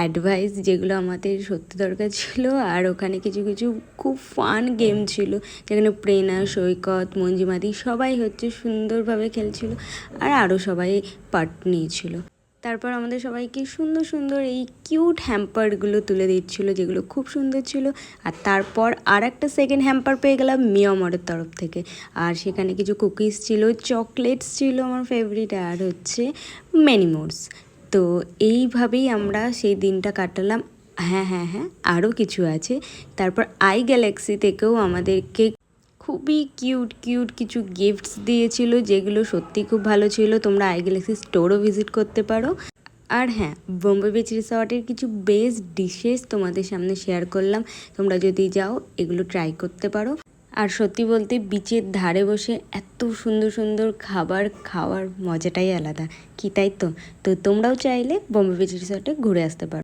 Advice যেগুলো আমাদের সত্যি দরকার ছিল। আর ওখানে কিছু কিছু খুব ফান গেম ছিল, যেখানে প্রেরণা, সৈকত, মঞ্জিমাদি সবাই হচ্ছে সুন্দরভাবে খেলছিল, আর আরও সবাই পার্ট নিয়েছিল। তারপর আমাদের সবাইকে সুন্দর সুন্দর এই কিউট হ্যাম্পারগুলো তুলে দিচ্ছিলো, যেগুলো খুব সুন্দর ছিল। আর তারপর আর একটা সেকেন্ড হ্যাম্পার পেয়ে গেলাম মিয়ামরের তরফ থেকে, আর সেখানে কিছু কুকিজ ছিল, চকলেটস ছিল আমার ফেভারিট, আর হচ্ছে মেনিমোর্স। তো এইভাবেই আমরা সেই দিনটা কাটালাম। হ্যাঁ হ্যাঁ হ্যাঁ, আরও কিছু আছে। তারপর আই গ্যালাক্সি থেকেও আমাদেরকে খুবই কিউট কিউট কিছু গিফটস দিয়েছিল, যেগুলো সত্যি খুব ভালো ছিল। তোমরা আই গ্যালাক্সি স্টোরও ভিজিট করতে পারো। আর হ্যাঁ, বোম্বে বিচ রিসর্টের কিছু বেস্ট ডিশেস তোমাদের সামনে শেয়ার করলাম। তোমরা যদি যাও এগুলো ট্রাই করতে পারো। আর সত্যি বলতে বিচের ধারে বসে এত সুন্দর সুন্দর খাবার খাওয়ার মজাটাই আলাদা, কি তাই তো? তো তোমরাও চাইলে বোম্বে বিচ রিসর্টে ঘুরে আসতে পারো।